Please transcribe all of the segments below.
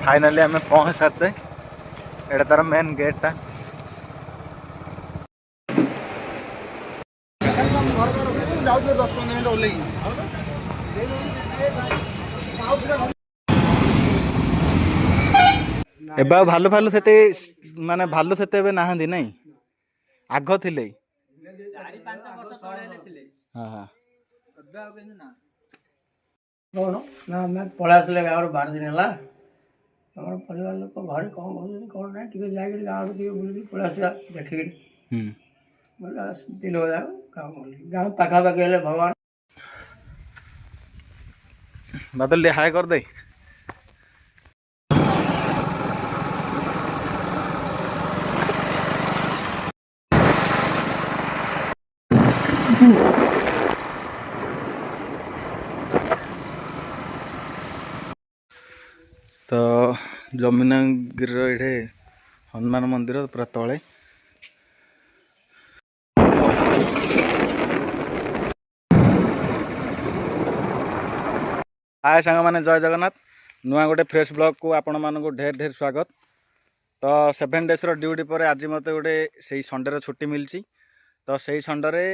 Finally आम पहुँच सारते एटा तार मेन गेटा एबा भालू भालू से माने भालू से नहांती नहीं आग थिले पड़ा गाँव 12 दिन है परिवार लोक घर कौन कहते कौन ना जाकर गाँव बुल पड़ा देख दिन गाँव पाखापाखि भगवान बादल हाय कर दे तो जमुनागिरी ये हनुमान मंदिर पूरा तले हाय सांग मैंने जय जगन्नाथ नुआ गोटे फ्रेश ब्लॉग को आपण मानक ढेर ढेर स्वागत। तो 7 डेज ड्यूटी पर आज मत गोटे से संडे छुट्टी मिली तो से संडे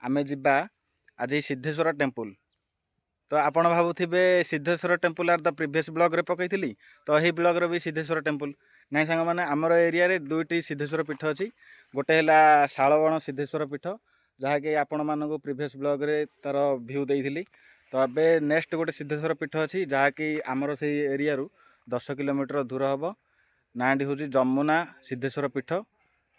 आम जा आज सिद्धेश्वर टेम्पल। तो आपण भावुवे सिद्धेश्वर टेम्पल आर द प्रीवियस ब्लॉग रे पकईली तो यही ब्लॉग रे भी सिद्धेश्वर टेम्पल नाई सांग मैंने आमर एरिया रे दुईटी सिद्धेश्वर पीठ अच्छी गोटे है शालवण सिद्धेश्वर पीठ जहाँकि आपण मानक प्रीवियस ब्लॉग रे तार व्यू देइथिली। तो अबे नेक्स्ट गोटे सिद्धेश्वर पीठ अच्छी जहाँकि आमर से एरिया रू 10 किलोमीटर दूर हम नाटी हूँ जमुना सिद्धेश्वर पीठ।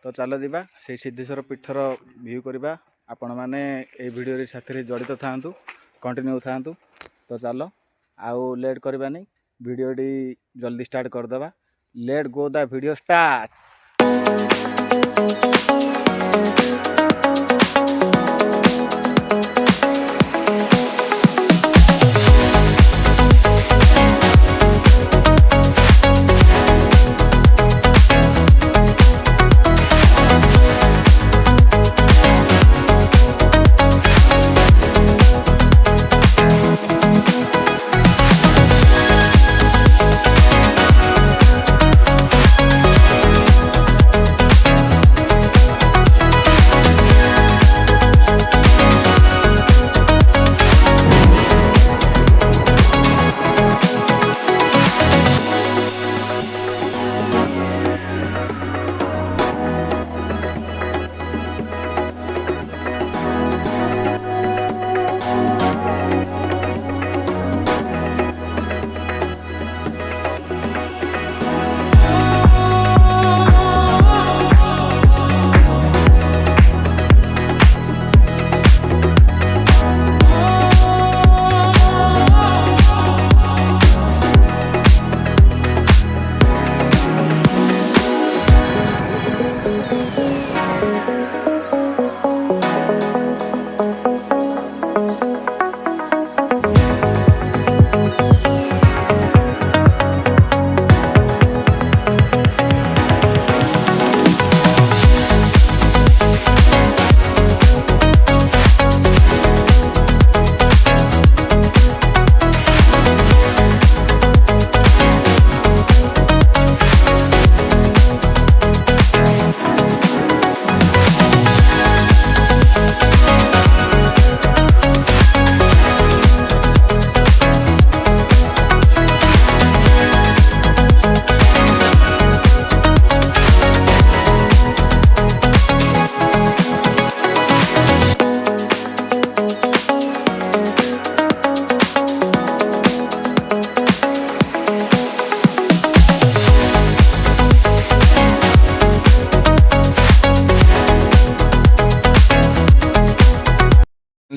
तो चल जा से सिद्धेश्वर पीठर व्यू करवा आपण मैंने ये वीडियो साथी जड़ित था कंटिन्यू था। तो चलो आउ लेट करवानी वीडियो जल्दी स्टार्ट करदे let go the video start.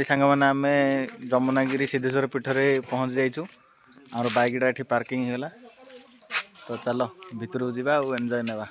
सांग मैंने आम जमुनागिरी सिद्धेश्वर पीठ रे पहुँच जाइचु आम बाइकटा ये पार्किंग होगा। तो चलो भितर जावा और एंजॉय नेबा।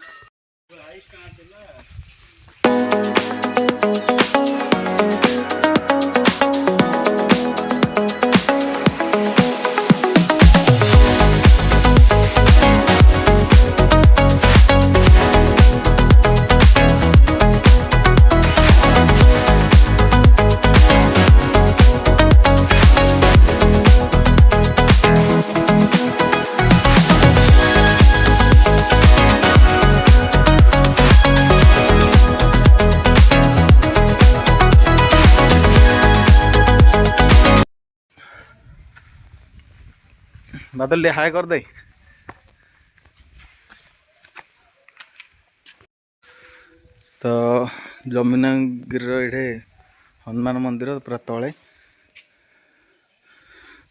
ବାଦଲ ଟିକେ ହାଏ କରିଦେ। ତ ଯମୁନାଗିରିର ଏଇଠି ହନୁମାନ ମନ୍ଦିର ପୁରା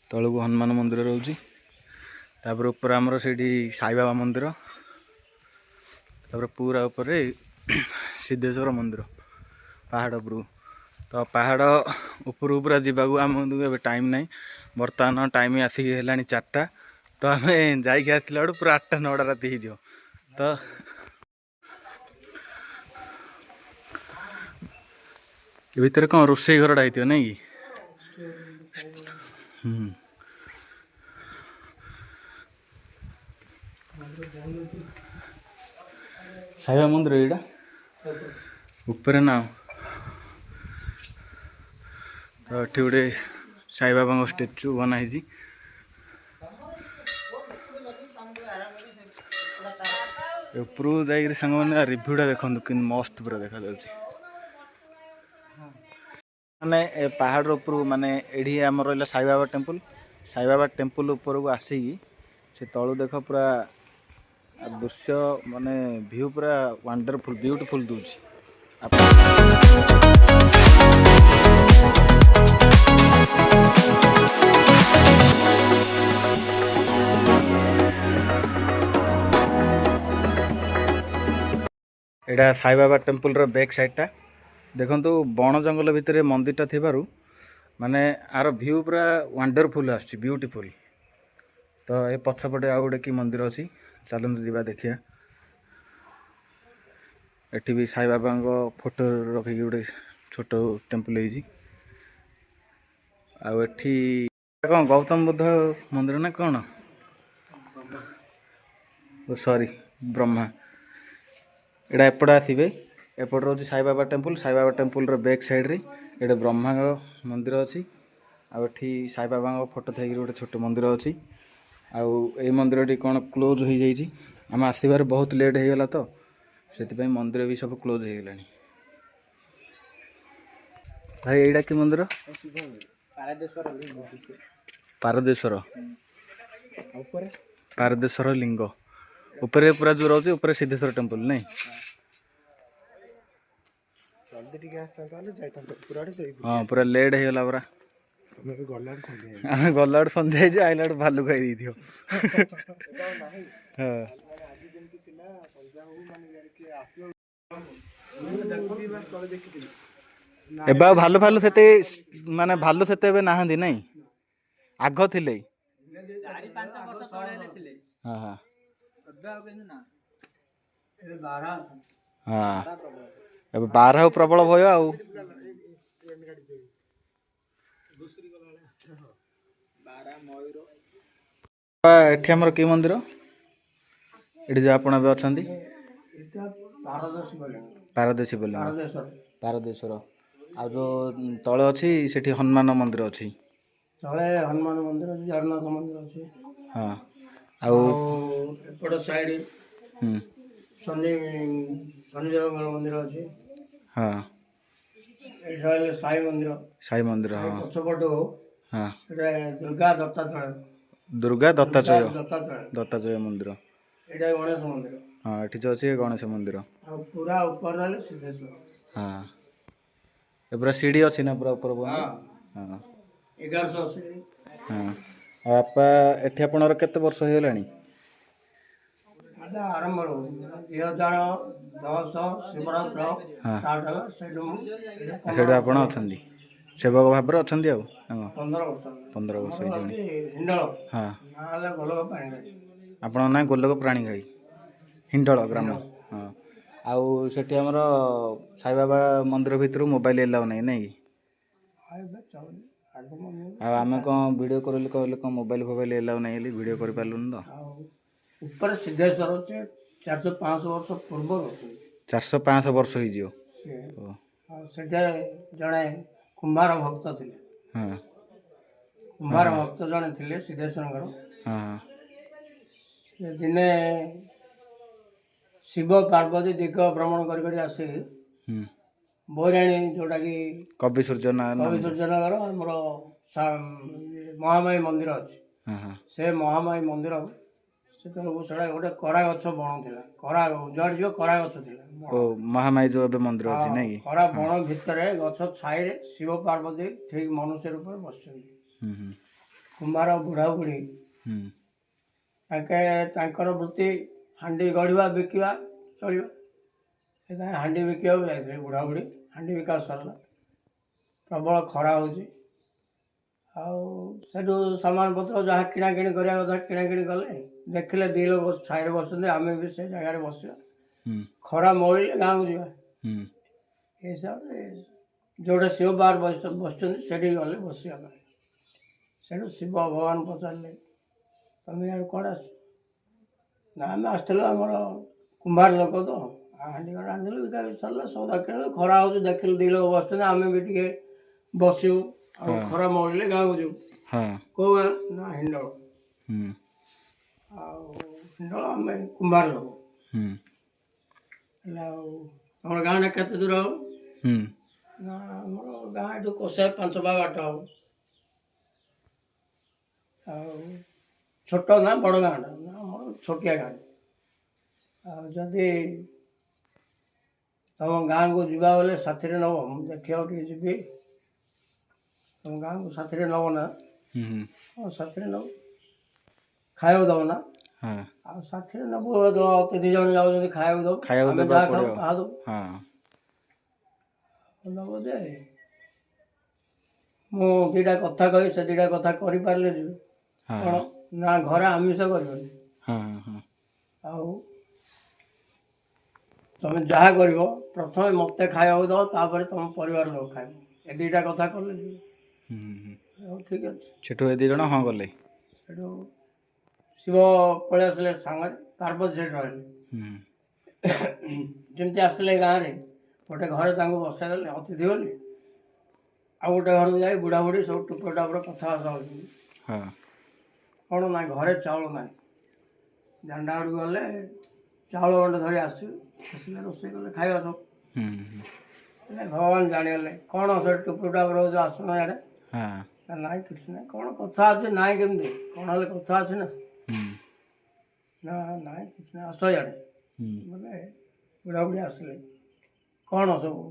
ତଳକୁ ହନୁମାନ ମନ୍ଦିର ରହୁଛି। ତାପରେ ଉପରେ ଆମର ସେଇଠି ସାଇବାବା ମନ୍ଦିର, ତାପରେ ପୁରା ଉପରେ ସିଦ୍ଧେଶ୍ୱର ମନ୍ଦିର ପାହାଡ଼ ଉପରକୁ। ତ ପାହାଡ଼ ଉପରକୁ ପୁରା ଯିବାକୁ ଆମକୁ ଏବେ ଟାଇମ୍ ନାହିଁ। ବର୍ତ୍ତମାନ ଟାଇମ୍ ଆସିକି ହେଲାଣି 4ଟା। ତ ଆମେ ଯାଇକି ଆସିଲା ବେଳକୁ ପୁରା 8ଟା 9ଟା ରାତି ହେଇଯିବ। ତ ଏ ଭିତରେ କ'ଣ ରୋଷେଇ ଘରଟା ହେଇଥିବ ନାଇଁ କି? ସାଇବାବା ମନ୍ଦିର ଏଇଟା ଉପରେ ନା। ତ ଏଠି ଗୋଟେ ସାଇବାବାଙ୍କ ଷ୍ଟାଚୁ ବନା ହେଇଛି। ଉପରକୁ ଯାଇକିରି ସାଙ୍ଗମାନେ ରିଭ୍ୟୁଟା ଦେଖନ୍ତୁ କିନ୍ତୁ ମସ୍ତ ପୁରା ଦେଖାଯାଉଛି। ମାନେ ଏ ପାହାଡ଼ ଉପରକୁ ମାନେ ଏଠି ଆମର ରହିଲା ସାଇବାବା ଟେମ୍ପଲ୍। ସାଇବାବା ଟେମ୍ପଲ୍ ଉପରକୁ ଆସିକି ସେ ତଳୁ ଦେଖ ପୁରା ଦୃଶ୍ୟ ମାନେ ଭିଉ ପୁରା ୱାଣ୍ଡରଫୁଲ୍ ବିୟୁଟିଫୁଲ୍ ଦେଉଛି। ଏଇଟା ସାଇବାବା ଟେମ୍ପଲ୍ର ବ୍ୟାକ୍ ସାଇଡ଼୍ଟା ଦେଖନ୍ତୁ। ବଣ ଜଙ୍ଗଲ ଭିତରେ ମନ୍ଦିରଟା ଥିବାରୁ ମାନେ ଆର ଭିଉ ପୁରା ୱାଣ୍ଡରଫୁଲ୍ ଆସୁଛି, ବିୟୁଟିଫୁଲ୍। ତ ଏ ପଛପଟେ ଆଉ ଗୋଟେ କି ମନ୍ଦିର ଅଛି, ଚାଲନ୍ତୁ ଯିବା ଦେଖିବା। ଏଠି ବି ସାଇବାବାଙ୍କ ଫଟୋ ରଖିକି ଗୋଟେ ଛୋଟ ଟେମ୍ପଲ୍ ହେଇଛି। ଆଉ ଏଠି କ'ଣ ଗୌତମ ବୁଦ୍ଧ ମନ୍ଦିର ନା କ'ଣ? ସରି ବ୍ରହ୍ମା। ଏଇଟା ଏପଟେ ଆସିବେ, ଏପଟେ ରହୁଛି ସାଇବାବା ଟେମ୍ପଲ୍। ସାଇବାବା ଟେମ୍ପଲ୍ର ବ୍ୟାକ୍ ସାଇଡ଼୍ରେ ଏଠି ବ୍ରହ୍ମାଙ୍କ ମନ୍ଦିର ଅଛି। ଆଉ ଏଠି ସାଇବାବାଙ୍କ ଫଟୋ ଥାଇକିରି ଗୋଟେ ଛୋଟ ମନ୍ଦିର ଅଛି। ଆଉ ଏଇ ମନ୍ଦିରଟି କ'ଣ କ୍ଲୋଜ୍ ହେଇଯାଇଛି। ଆମେ ଆସିବାରେ ବହୁତ ଲେଟ୍ ହେଇଗଲା ତ ସେଥିପାଇଁ ମନ୍ଦିର ବି ସବୁ କ୍ଲୋଜ୍ ହେଇଗଲାଣି। ଭାଇ ଏଇଟା କି ମନ୍ଦିର? ପାରଦେଶ୍ୱର ଲିଙ୍ଗ ଉପରେ ପୁରା ଯୋଉ ରହୁଛି ଉପରେ ସିଦ୍ଧେଶ୍ୱର ଟେମ୍ପଲ୍ ନାଇଁ। ହଁ ପୁରା ଲେଟ୍ ହେଇଗଲା ପରା। ଆମେ ଗଲା ବେଳୁ ସନ୍ଧ୍ୟା ହେଇଛି, ଆଇଲା ବେଳୁ ଭାଲୁ ଖାଇ ଦେଇଥିବ। ଏବେ ଆଉ ଭାଲୁ ସେତେ ମାନେ ଭାଲୁ ସେତେ ଏବେ ନାହାନ୍ତି ନାଇଁ, ଆଗ ଥିଲେ। ହଁ ହଁ ଏବେ ବାରାହ ପ୍ରବଳ ଭୟ ଆଉ। ଏଠି ଆମର କି ମନ୍ଦିର? ଏଠି ଯୋଉ ଆପଣ ଏବେ ଅଛନ୍ତି ପାରଦେଶ୍ୱର। ଆଉ ଯୋଉ ତଳେ ଅଛି ସେଠି ହନୁମାନ ମନ୍ଦିର ଅଛି। ତଳେ ହନୁମାନ ମନ୍ଦିର ଅଛି, ଜଗନ୍ନାଥ ମନ୍ଦିର ଅଛି। ହଁ ଆଉ ଏପଟ ସାଇଡ୍ ଶନିଦେବଙ୍କର ମନ୍ଦିର ଅଛି। ହଁ ଏଇଠି ରହିଲେ ସାଇ ମନ୍ଦିର। ସାଇ ମନ୍ଦିର ହଁ। ପଛପଟୁ ହଁ ଏଇଟା ଦୁର୍ଗା ଦତ୍ତାତ୍ରୟ ମନ୍ଦିର। ଏଇଟା ଗଣେଶ ମନ୍ଦିର। ହଁ ଏଠି ଯୋଉ ଅଛି ଗଣେଶ ମନ୍ଦିର। ଆଉ ପୁରା ଉପରେ ରହିଲେ ସିଦ୍ଧେଶ୍ୱର। ହଁ ଏ ପୁରା ସିଢି ଅଛି ନା ପୁରା ଉପର ପର୍ଯ୍ୟନ୍ତ? ହଁ 1100 ସିଢି। ହଁ ଆଉ ବାପା ଏଠି ଆପଣଙ୍କର କେତେ ବର୍ଷ ହେଇଗଲାଣି? ଆରମ୍ଭ ରହୁଛି 2010 ଶିବରାତ୍ର ଷ୍ଟାର୍ଟ ହେଲା, ସେଇଠୁ ଆପଣ ଅଛନ୍ତି ସେବକ ଭାବରେ ଅଛନ୍ତି ଆଉ 15 ବର୍ଷ ହେଇଯିବଣି। ହିଣ୍ଡଳ ହଁ ନାଁ ହେଲା ଗୋଲକ ପାଣିଗ୍ରାହୀ। ଆପଣଙ୍କ ନାଁ ଗୋଲକ ପ୍ରାଣୀଗ୍ରାହୀ, ହିଣ୍ଡଳ ଗ୍ରାମ। ହଁ ଆଉ ସେଠି ଆମର ସାଇବାବା ମନ୍ଦିର ଭିତରୁ ମୋବାଇଲ ଏଲାଉ ନାହିଁ ନାଇଁ କି? ଆଉ ଆମେ କ'ଣ ଭିଡ଼ିଓ କରିଲେ କହିଲେ କ'ଣ ମୋବାଇଲ ଫୋବାଇଲ ଏଲାଉ ନାହିଁ ବୋଲି ଭିଡ଼ିଓ କରିପାରିଲୁନି ତ। ଉପରେ ସିଦ୍ଧେଶ୍ୱର ଅଛି 400-500 ବର୍ଷ ପୂର୍ବରୁ। 400-500 ବର୍ଷ ହେଇଯିବ। ଆଉ ସେଠି ଜଣେ କୁମ୍ଭାର ଭକ୍ତ ଥିଲେ। ହଁ କୁମ୍ଭାର ଭକ୍ତ ଜଣେ ଥିଲେ ସିଦ୍ଧେଶ୍ୱରଙ୍କର। ହଁ ସେ ଦିନେ ଶିବ ପାର୍ବତୀ ଦିଗ ଭ୍ରମଣ କରି ଆସି ବୈରାଣୀ ଯୋଉଟାକି କବି ସୂର୍ଯ୍ୟନଗର ଆମର ମହାମାୟୀ ମନ୍ଦିର ଅଛି। ହଁ ହଁ ସେ ମହାମାୟୀ ମନ୍ଦିର ସେତେବେଳକୁ ସେଟା ଗୋଟେ କରା ଗଛ ବଣ ଥିଲା। କରା ଯୁଆଡ଼େ ଯିବ କରା ଗଛ ଥିଲା ବଣ। ଓ ମହାମାୟୀ ଯୋଉ ଏବେ ମନ୍ଦିର ଅଛି ନାଇଁ କି? ଖରା ବଣ ଭିତରେ ଗଛ ଛାଇରେ ଶିବ ପାର୍ବତୀ ଠିକ ମନୁଷ୍ୟ ରୂପରେ ବସିଛନ୍ତି। ହୁଁ ହୁଁ କୁମ୍ଭାର ବୁଢ଼ାବୁଢ଼ୀ ହୁଁ ତାଙ୍କେ ତାଙ୍କର ବୃତ୍ତି ହାଣ୍ଡି ଗଢ଼ିବା ବିକିବା ଚଳିବା। ସେଥିପାଇଁ ହାଣ୍ଡି ବିକିବାକୁ ଯାଇଥିଲେ ବୁଢ଼ାବୁଢ଼ୀ। ହାଣ୍ଡି ବିକା ସରିଲା, ପ୍ରବଳ ଖରା ହେଉଛି। ଆଉ ସେଠୁ ସାମାନ ପତ୍ର ଯାହା କିଣାକିଣି କରିବା କଥା କିଣାକିଣି କଲେ। ଦେଖିଲେ ଦୁଇ ଲୋକ ଛାଇରେ ବସୁଛନ୍ତି, ଆମେ ବି ସେ ଜାଗାରେ ବସିବା। ହୁଁ ଖରା ମଉଳିଲେ ଗାଁକୁ ଯିବା। ହୁଁ ଏ ହିସାବରେ ଯେଉଁଟା ଶିବ ପାର୍ବତୀ ବସିଛନ୍ତି ସେଠିକି ଗଲେ ବସିବା ପାଇଁ। ସେଠୁ ଶିବ ଭଗବାନ ପଚାରିଲେ ତମେ ଇଆଡ଼େ କୁଆଡ଼େ ଆସିଛ? ନା ଆମେ ଆସିଥିଲୁ, ଆମର କୁମ୍ଭାର ଲୋକ ତ ହାଣ୍ଡି ଗଣ୍ଡା ଆଣିଥିଲୁ, ବିକା ବିକି ସରିଲା, ସଉଦା କିଣିଲୁ। ଖରା ହେଉଛି, ଦେଖିଲୁ ଦୁଇ ଲୋକ ବସୁଛନ୍ତି, ଆମେ ବି ଟିକେ ବସିବୁ। ଆଉ ଖରା ମଉଳିଲେ ଗାଁକୁ ଯିବୁ। ହଁ କେଉଁ ଗାଁ? ନା ହିଣ୍ଡଳ। ହୁଁ ଆଉ ହିଣ୍ଡଳ ଆମେ କୁମ୍ଭାର ଲୋକ। ହୁଁ ହେଲେ ଆଉ ତମର ଗାଁଟା କେତେ ଦୂର ହେବ? ହୁଁ ନା ଆମର ଗାଁ ଏଠୁ କୋଷାଏ 5 ବା ବାଟ ହେବ। ଆଉ ଛୋଟ ନା ବଡ଼ ଗାଁଟା? ନା ଆମର ଛୋଟିଆ ଗାଁ। ଆଉ ଯଦି ତମ ଗାଁକୁ ଯିବା ବୋଲେ ସାଥିରେ ନେବ, ମୁଁ ଦେଖିବାକୁ ଟିକେ ଯିବି। ତମ ଗାଁକୁ ସାଥିରେ ନେବ ନା? ହୁଁ ହଁ ସାଥିରେ ନେବ। ଖାଇବାକୁ ଦେବ ନା? ହଁ ଆଉ ସାଥିରେ ନେବୁ, ଅତି 2 ଜଣ ଯାଉଛନ୍ତି, ଖାଇବାକୁ ଦେବୁ। ଖାଇବାକୁ ଆମେ ଦେବାକୁ ଯାହା ଖାଉ ପଡ଼ିବ। ତାହା ଦେବୁ। ହଁ ନେବ ଯେ ମୁଁ 2ଟା କଥା କହି ସେ 2ଟା କଥା କରିପାରିଲେ ଯିବି। ହଁ କ'ଣ ନା ଘରେ ଆମିଷ କରିବନି। ହଁ ହଁ ଆଉ ତମେ ଯାହା କରିବ ପ୍ରଥମେ ମୋତେ ଖାଇବାକୁ ଦେବ, ତାପରେ ତମ ପରିବାର ଲୋକ ଖାଇବ। ଏ 2ଟା କଥା କଲେ ଯିବି। ହୁଁ ହୁଁ ହଉ ଠିକ୍ ଅଛି। ସେଠୁ ଏ 2 ଜଣ ହଁ ଗଲେ। ସେଠୁ ଶିବ ପଳେଇ ଆସିଲେ ସାଙ୍ଗରେ, ପାର୍ବତୀ ସେଠି ରହିଲେ। ହୁଁ ଯେମିତି ଆସିଲେ ଗାଁରେ ଗୋଟେ ଘରେ ତାଙ୍କୁ ବସାଇ ଦେଲେ ଅତିଥି ବୋଲି। ଆଉ ଗୋଟେ ଘରକୁ ଯାଇ ବୁଢ଼ାବୁଢ଼ୀ ସବୁ ଟୁପର ଟାପର କଥାବାର୍ତ୍ତା ହେଉଛନ୍ତି। ହଁ କ'ଣ ନା ଘରେ ଚାଉଳ ନାହିଁ। ଦାଣ୍ଡା ଆଡ଼କୁ ଗଲେ ଚାଉଳ ଗଣ୍ଡେ ଧରି ଆସିବେ। ଆସିଲେ ରୋଷେଇ କଲେ ଖାଇବା ସବୁ। ହୁଁ ହୁଁ ହେଲେ ଭଗବାନ ଜାଣିଗଲେ କ'ଣ ସେ ଟୁପର ଟାପର ଯେଉଁ ଆସୁନ ଇଆଡ଼େ। ହଁ ନାଇଁ କିଛି ନାହିଁ। କ'ଣ କଥା ଅଛି? ନାଇଁ କେମିତି କ'ଣ ହେଲେ କଥା ଅଛି ନା? ହୁଁ ନା ନାଇଁ କିଛି ନାହିଁ, ଆସ ଇଆଡ଼େ। ହୁଁ ବୋଲେ ବୁଢ଼ାବୁଢ଼ୀ ଆସିଲେ। କ'ଣ ସବୁ?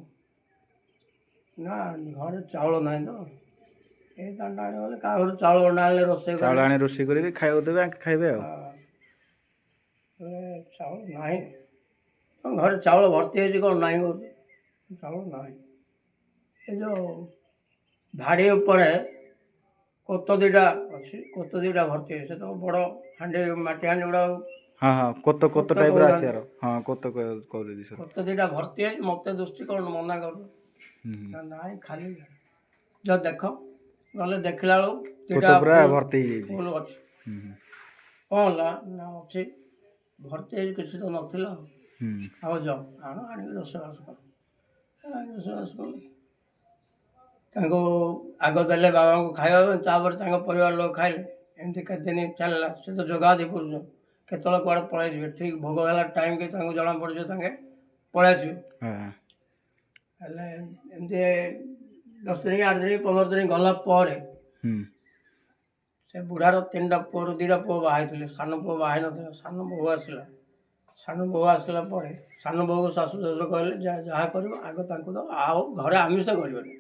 ନା ଘରେ ଚାଉଳ ନାହିଁ ତ। ଏ ଦାଣ୍ଡା ଆଡ଼େ ଗଲେ କାହା ଘରୁ ଚାଉଳ ଗଣ୍ଡା ଆଣିଲେ ରୋଷେଇ ଚାଉଳ କରିବେ। ଆଣି ରୋଷେଇ କରିବି, ଖାଇବାକୁ ଦେବେ, ଆଙ୍କେ ଖାଇବେ ଆଉ। ଚାଉଳ ନାହିଁ। ଘରେ ଚାଉଳ ଭର୍ତ୍ତି ହେଇଛି, କ'ଣ ନାହିଁ କହୁଛି? ଚାଉଳ ନାହିଁ। ଏ ଯେଉଁ ଧାଡ଼ି ଉପରେ କୋତ 2ଟା ଅଛି, କୋତ 2ଟା ଭର୍ତ୍ତି ହେଇଛି। ସେ ତ ବଡ଼ ହାଣ୍ଡି, ମାଟି ହାଣ୍ଡି ଗୁଡ଼ା ହଁ ହଁ କୋତ କୋତ ଟାଇପ୍ର ଆସିବାର। ହଁ କୋତ କରୁଛି ସର। କୋତ 2ଟା ଭର୍ତ୍ତି ହେଇଛି। ମୋତେ ଦୃଷ୍ଟି କ'ଣ ମନା କରୁ? ହୁଁ ନା ନାଇଁ ଖାଲି ଯ ଦେଖ। ଗଲେ ଦେଖିଲା ବେଳକୁ କୋତ 2ଟା ପୁରା ଫୁଲ୍ ଭର୍ତ୍ତି ହେଇଯାଇଛି। ଫୁଲ୍ ଅଛି। ହୁଁ ହୁଁ କ'ଣ ହେଲା? ନା ଅଛି, ଭର୍ତ୍ତି ହେଇଛି, କିଛି ତ ନଥିଲା। ହୁଁ ଆଉ ଯାଅ ଆଣ, ଆଣିକି ରୋଷେଇବାସ କର। ରୋଷେଇବାସ କଲେ ତାଙ୍କୁ ଆଗ ଦେଲେ ବାବାଙ୍କୁ ଖାଇବା ପାଇଁ, ତାପରେ ତାଙ୍କ ପରିବାର ଲୋକ ଖାଇଲେ। ଏମିତି କେତେ ଦିନ ଚାଲିଲା। ସେ ତ ଯୋଗାଦି ପୁରୁଷ, କେତେବେଳେ କୁଆଡ଼େ ପଳେଇଯିବେ। ଠିକ୍ ଭୋଗ ହେଲା ଟାଇମ୍ କି ତାଙ୍କୁ ଜଣାପଡ଼ିଯିବ, ତାଙ୍କେ ପଳେଇ ଆସିବେ। ହଁ ହେଲେ ଏମିତି 10 ଦିନ, 8 ଦିନ, 15 ଦିନ ଗଲା ପରେ ହୁଁ ସେ ବୁଢ଼ାର 3ଟା ପୁଅରୁ 2ଟା ପୁଅ ବାହା ହେଇଥିଲେ। ସାନ ପୁଅ ବାହା ହେଇନଥିଲା। ସାନ ବୋହୂ ଆସିଲା। ସାନ ବୋହୂ ଆସିଲା ପରେ ସାନ ବୋହୂକୁ ଶାଶୁ ଶ୍ୱଶୁର କହିଲେ ଯାହା କରିବ ଆଗ ତାଙ୍କୁ ଦବ, ଆଉ ଘରେ ଆମିଷ କରିବନି।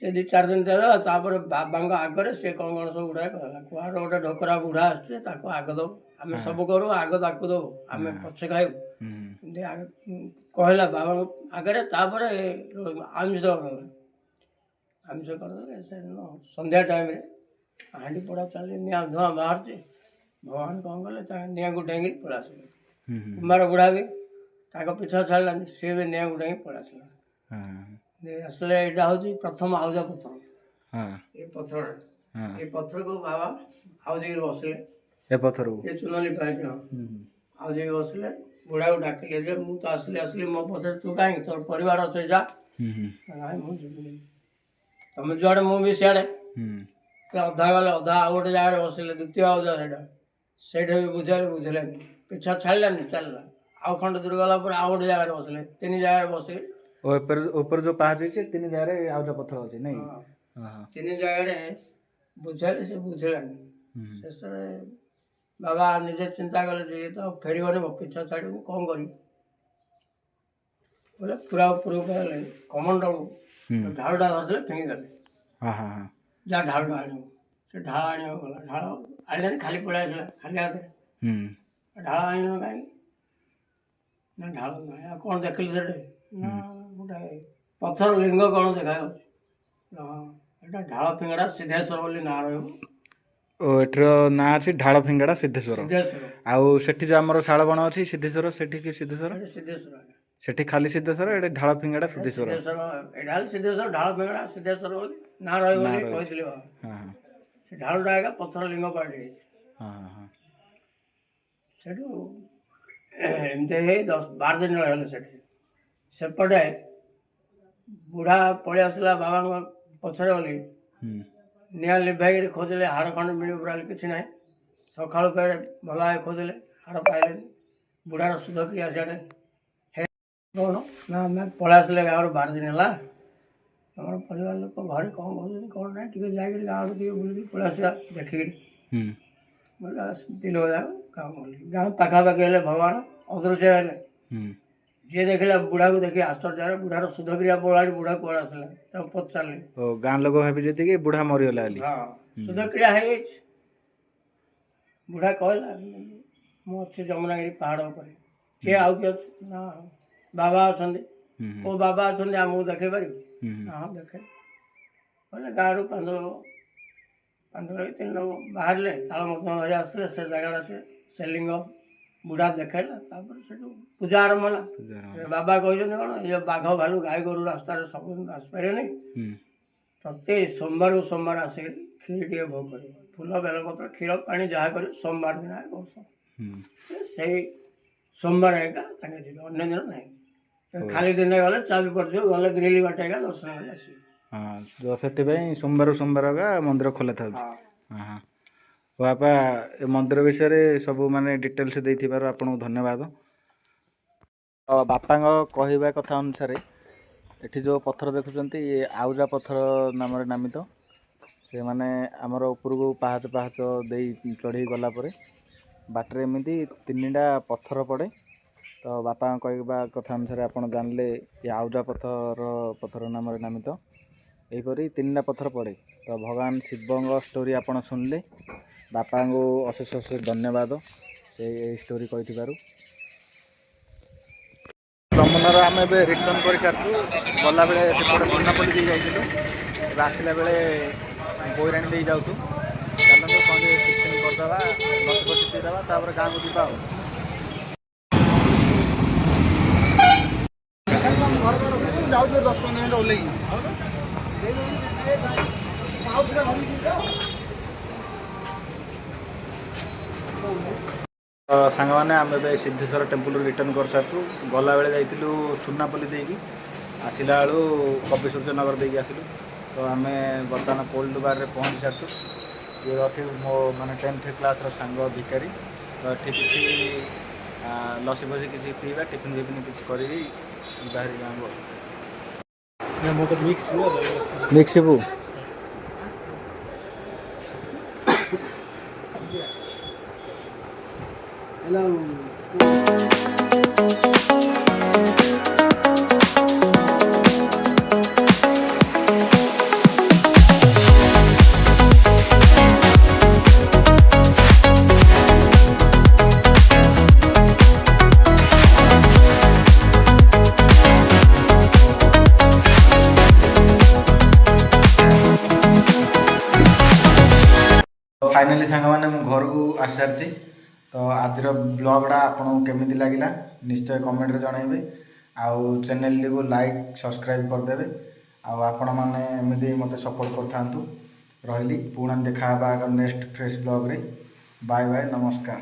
ସେ 2-4 ଦିନ ଦେଲା, ତାପରେ ବାବାଙ୍କ ଆଗରେ ସେ କ'ଣ ସବୁ ଗୁଡ଼ାଏ କହିଲା। କୁଆଡ଼େ ଗୋଟେ ଢୋକରା ବୁଢ଼ା ଆସୁଛି, ତାକୁ ଆଗ ଦେବୁ। ଆମେ ସବୁ କରୁ, ଆଗ ତାକୁ ଦେବୁ, ଆମେ ପଛେ ଖାଇବୁ। ଏମିତି କହିଲା ବାବାଙ୍କ ଆଗରେ। ତାପରେ ଆମିଷ କରିଦେଲା। ଆମିଷ କରିଦେଲେ। ସେଦିନ ସନ୍ଧ୍ୟା ଟାଇମ୍ରେ ହାଣ୍ଡି ପୋଡ଼ା ଚାଲିଛି, ନିଆଁ ଧୂଆଁ ବାହାରୁଛି। ଭଗବାନ କ'ଣ କଲେ, ତାଙ୍କ ନିଆଁକୁ ଡେଙ୍ଗିରି ପଳେଇ ଆସିଲେ। ହୁଁ ହୁଁ କୁମ୍ଭାର ବୁଢ଼ା ବି ତାଙ୍କ ପିଛା ଛାଡ଼ିଲାନି, ସିଏ ବି ନିଆଁକୁ ଡେଙ୍ଗି ପଳେଇ ଆସିଲା। ଆସିଲେ ଏଇଟା ହେଉଛି ପ୍ରଥମ ଆଉଜା ପଥର। ହଁ ଏ ପଥରଟା, ହଁ ଏ ପଥରକୁ ବାବା ଆଉଜିକି ବସିଲେ। ଏ ପଥରକୁ। ଏ ଚୂନ ଲିପା ହେଇଛି। ଆଉଜିକି ବସିଲେ। ବୁଢ଼ାକୁ ଡାକିଲେ ଯେ ମୁଁ ତ ଆସିଲି, ମୋ ପଛରେ ତୁ କାହିଁକି? ତୋର ପରିବାର ଅଛି, ଯା। ହୁଁ ହୁଁ ନାଇଁ ମୁଁ ଯିବିନି। ତମେ ଯୁଆଡ଼େ ମୁଁ ବି ସିଆଡ଼େ। ହୁଁ ସେ ଅଧା ଗଲେ, ଅଧା ଆଉ ଗୋଟେ ଜାଗାରେ ବସିଲେ। ଦ୍ୱିତୀୟ ଆଉଜା ସେଇଟା। ସେଇଠି ବି ବୁଝିଲେନି। ପିଛା ଛାଡ଼ିଲାନି, ଚାଲିଲା। ଆଉ ଖଣ୍ଡେ ଦୂର ଗଲା ପରେ ଆଉ ଗୋଟେ ଜାଗାରେ ବସିଲେ। 3 ଜାଗାରେ ବସିଲେ। ଓ ଉପରେ ଯୋଉ ପାହାଚ ହେଇଛି 3 ଜାଗାରେ ଆଉଜା ପଥର ଅଛି ନାଇଁ? ହଁ, ହଁ 3 ଜାଗାରେ ବୁଝେଇଲେ ସେ ବୁଝିଲାନି। ହୁଁ ଶେଷରେ ବାବା ନିଜେ ଚିନ୍ତା କଲେ ଯେ ଇଏ ତ ଫେରିବନି ମୋ ପିଛା ଛାଡ଼ିବୁ କ'ଣ କରିବି ବୋଲେ ପୁରା ଉପରକୁ ହେଲେ କମଣ୍ଡଳୁ ହୁଁ ଢାଳଟା ଧରିଥିଲେ ଫିଙ୍ଗିଦେଲେ ହଁ ହଁ ହଁ ଯାହା ଢାଳଟା ଆଣିବ ସେ ଢାଳ ଆଣିବାକୁ ଗଲା ଢାଳ ଆଣିଲାନି ଖାଲି ପଳେଇ ଆସିଲା ଖାଲି ହାତରେ ହୁଁ ଢାଳ ଆଣିଲ କାହିଁକି ନା ଢାଳ ନାହିଁ ଆଉ କ'ଣ ଦେଖିଲି ସେଠି ନା ଗୋଟେ ପଥର ଲିଙ୍ଗ କ'ଣ ଦେଖାଯାଉଛି ହଁ ଏଇଟା ଢାଳ ଫିଙ୍ଗଡ଼ା ସିଦ୍ଧେଶ୍ୱର ବୋଲି ନାଁ ରହିବ ଓ ଏଠିର ନାଁ ଅଛି ଢାଳ ଫିଙ୍ଗଡ଼ା ସିଦ୍ଧେଶ୍ୱର। ସିଦ୍ଧେଶ୍ୱର ଆଉ ସେଠି ଯେଉଁ ଆମର ଶାଳବଣ ଅଛି ସିଦ୍ଧେଶ୍ୱର, ସେଠି କି ସିଦ୍ଧେଶ୍ୱର? ଏଠି ସିଦ୍ଧେଶ୍ୱର ଆଜ୍ଞା ସେଠି ଖାଲି ସିଦ୍ଧେଶ୍ୱର, ଏଠି ଢାଳ ଫିଙ୍ଗଡ଼ା ସିଦ୍ଧେଶ୍ୱର। ସିଦ୍ଧେଶ୍ୱର ଏଇଟା ହେଲେ ସିଦ୍ଧେଶ୍ୱର ଢାଳ ଫିଙ୍ଗଡ଼ା ସିଦ୍ଧେଶ୍ୱର ବୋଲି ନାଁ ରହିବ ନାଁ ବୋଲି ରହିଛି। କହିଥିଲି ବାବା ହଁ ହଁ ସେ ଢାଳଟା ଆଜ୍ଞା ପଥର ଲିଙ୍ଗ ପାଲଟି ଯାଇଛି ହଁ ହଁ ହଁ ସେଠୁ ଏମିତି ହେଇ 10-12 ଦିନ ରହିଲେ ସେଠି ସେପଟେ ବୁଢ଼ା ପଳେଇ ଆସିଲା ବାବାଙ୍କ ପଛରେ ଗଲି ହୁଁ ନିଆଁ ଲିଭାଇକିରି ଖୋଜିଲେ ହାଡ଼ ଖଣ୍ଡେ ମିଳିବ ବୋଲି କିଛି ନାହିଁ ସକାଳୁ ଫେରେ ଭଲ ଭାବେ ଖୋଜିଲେ ହାଡ଼ ପାଇଲେନି ବୁଢ଼ାର ସୁଧ କ୍ରିୟା ସିଆଡ଼େ କ'ଣ ନା ଆମେ ପଳେଇ ଆସିଲେ ଗାଁରୁ 12 ଦିନ ହେଲା ତମର ପରିବାର ଲୋକ ଘରେ କ'ଣ କରୁଛନ୍ତି କ'ଣ ନାହିଁ ଟିକେ ଯାଇକିରି ଗାଁକୁ ଟିକେ ବୁଲିକିରି ପଳେଇ ଆସିବା ଦେଖିକିରି ହୁଁ ବୋଲେ ଦିନ ଯାକ ଗାଁ ଗଲି ଗାଁ ପାଖାପାଖି ହେଲେ ଭଗବାନ ଅଦୃଶ୍ୟ ହେଲେ ହୁଁ ଯିଏ ଦେଖିଲା ବୁଢ଼ାକୁ ଦେଖି ଆଶ୍ଚର୍ଯ୍ୟ ବୁଢ଼ାର ସୁଧକ୍ରିୟା ପଳାଡ଼ି ବୁଢ଼ା କୁଆଡ଼େ ଆସିଲା ତାକୁ ପଚାରିଲେ ଓ ଗାଁ ଲୋକ ଭାବି ଯେତିକି ବୁଢ଼ା ମରିଗଲା ବୋଲି। ହଁ ସୁଧକ୍ରିୟା ହେଇଯାଇଛି ବୁଢ଼ା କହିଲା ମୁଁ ଅଛି ଯମୁନାଗିରି ପାହାଡ଼ ଉପରେ କିଏ ଆଉ କିଏ ଅଛି ନା ବାବା ଅଛନ୍ତି ହୁଁ କେଉଁ ବାବା ଅଛନ୍ତି ଆମକୁ ଦେଖେଇ ପାରିବୁ ହୁଁ ନା ହଁ ଦେଖେ କହିଲେ ଗାଁରୁ 5 ଲୋକ 3 ଲୋକ ବାହାରିଲେ ତାଳ ମଧ୍ୟ ଧରି ଆସିଲେ ସେ ଜାଗାଟା ସେ ଲିଙ୍ଗ ବୁଢ଼ା ଦେଖେଇଲା ତାପରେ ସେଠୁ ପୂଜା ଆରମ୍ଭ ହେଲା ବାବା କହିଛନ୍ତି କ'ଣ ଏ ବାଘ ଭାଲୁ ଗାଈ ଗୋରୁ ରାସ୍ତାରେ ସବୁଦିନ ଆସିପାରିବେନି ହୁଁ ପ୍ରତି ସୋମବାରକୁ ସୋମବାର ଆସିକି କ୍ଷୀରି ଟିକେ ଭୋଗ କରିବ ଫୁଲ ବେଲପତ୍ର କ୍ଷୀର ପାଣି ଯାହା କରିବ ସୋମବାର ଦିନ କରୁଛ ହୁଁ ସେଇ ସୋମବାର ଏକା ତାଙ୍କେ ଯିବେ ଅନ୍ୟ ଦିନ ନାହିଁ ଖାଲି ଦିନେ ଗଲେ ଚାବି ପଡ଼ିଯିବ ଗଲେ ଗ୍ରିଲି ବାଟେ ଏକା ଦର୍ଶନ କରି ଆସିବେ ହଁ ତ ସେଥିପାଇଁ ସୋମବାର ସୋମବାର ମନ୍ଦିର ଖୋଲା ଥାଉଛି। ହଁ ହଁ ହଁ ଓ ବାପା ଏ ମନ୍ଦିର ବିଷୟରେ ସବୁ ମାନେ ଡିଟେଲ୍ସ ଦେଇଥିବାରୁ ଆପଣଙ୍କୁ ଧନ୍ୟବାଦ। ବାପାଙ୍କ କହିବା କଥା ଅନୁସାରେ ଏଠି ଯେଉଁ ପଥର ଦେଖୁଛନ୍ତି ଇଏ ଆଉଜା ପଥର ନାମରେ ନାମିତ। ସେମାନେ ଆମର ଉପରକୁ ପାହାଚ ପାହାଚ ଦେଇ ଚଢ଼େଇ ଗଲା ପରେ ବାଟରେ ଏମିତି 3ଟା ପଥର ପଡ଼େ। ତ ବାପାଙ୍କ କହିବା କଥା ଅନୁସାରେ ଆପଣ ଜାଣିଲେ ଏ ଆଉଜା ପଥର ନାମରେ ନାମିତ। ଏହିପରି 3ଟା ପଥର ପଡ଼େ। ତ ଭଗବାନ ଶିବଙ୍କ ଷ୍ଟୋରି ଆପଣ ଶୁଣିଲେ ବାପାଙ୍କୁ ଅଶେଷ ଅଶେଷ ଧନ୍ୟବାଦ ସେ ଏଇ ଷ୍ଟୋରି କହିଥିବାରୁ। ଯମୁନାର ଆମେ ଏବେ ରିଟର୍ନ କରିସାରିଛୁ। ଗଲାବେଳେ ସେପଟେ ସୁନାପଲ୍ଲୀ ଦେଇ ଯାଇଥିଲୁ, ଏବେ ଆସିଲା ବେଳେ ବୈରାଣୀ ଦେଇ ଯାଉଛୁ। ଚାଲନ୍ତୁ କ'ଣ ଟିକେ ଟିଫିନ୍ କରିଦେବା, ଲସି ଫସି ପିଇଦେବା, ତାପରେ ଗାଁକୁ ଯିବା ଆଉ। ଯାଉଛୁ 10-15 ମିନିଟ୍ ଓହ୍ଲେଇକି ସାଙ୍ଗମାନେ ଆମେ ଏବେ ସିଦ୍ଧେଶ୍ୱର ଟେମ୍ପଲରୁ ରିଟର୍ନ କରିସାରିଛୁ। ଗଲାବେଳେ ଯାଇଥିଲୁ ସୁନାପଲ୍ଲୀ ଦେଇକି, ଆସିଲା ବେଳୁ କବି ସୂର୍ଯ୍ୟନଗର ଦେଇକି ଆସିଲୁ। ତ ଆମେ ବର୍ତ୍ତମାନ କୋଲ୍ଡ ବାର୍ରେ ପହଞ୍ଚି ସାରିଛୁ। ଇଏ ଅଛି ମୋ ମାନେ 10th କ୍ଲାସ୍ର ସାଙ୍ଗ ଭିକାରୀ। ତ ଏଠି କିଛି ଲସି ଫସି କିଛି ପିଇବା, ଟିଫିନ୍ ଫିଫିନ୍ କିଛି କରିକି ବାହାରି ଗାଁକୁ। ମିକ୍ସ ହେବ। ଫାଇନାଲି ସାଙ୍ଗମାନେ ମୁଁ ଘରକୁ ଆସିସାରିଛି। ତ ଆଜିର ବ୍ଲଗ୍ଟା ଆପଣଙ୍କୁ କେମିତି ଲାଗିଲା ନିଶ୍ଚୟ କମେଣ୍ଟରେ ଜଣାଇବେ। ଆଉ ଚ୍ୟାନେଲଟିକୁ ଲାଇକ୍ ସବସ୍କ୍ରାଇବ୍ କରିଦେବେ। ଆଉ ଆପଣମାନେ ଏମିତି ମୋତେ ସପୋର୍ଟ କରିଥାନ୍ତୁ। ରହିଲି, ପୁଣି ଦେଖା ହେବା ନେକ୍ସଟ ଫ୍ରେଶ୍ ବ୍ଲଗ୍ରେ। ବାଏ ବାଏ, ନମସ୍କାର।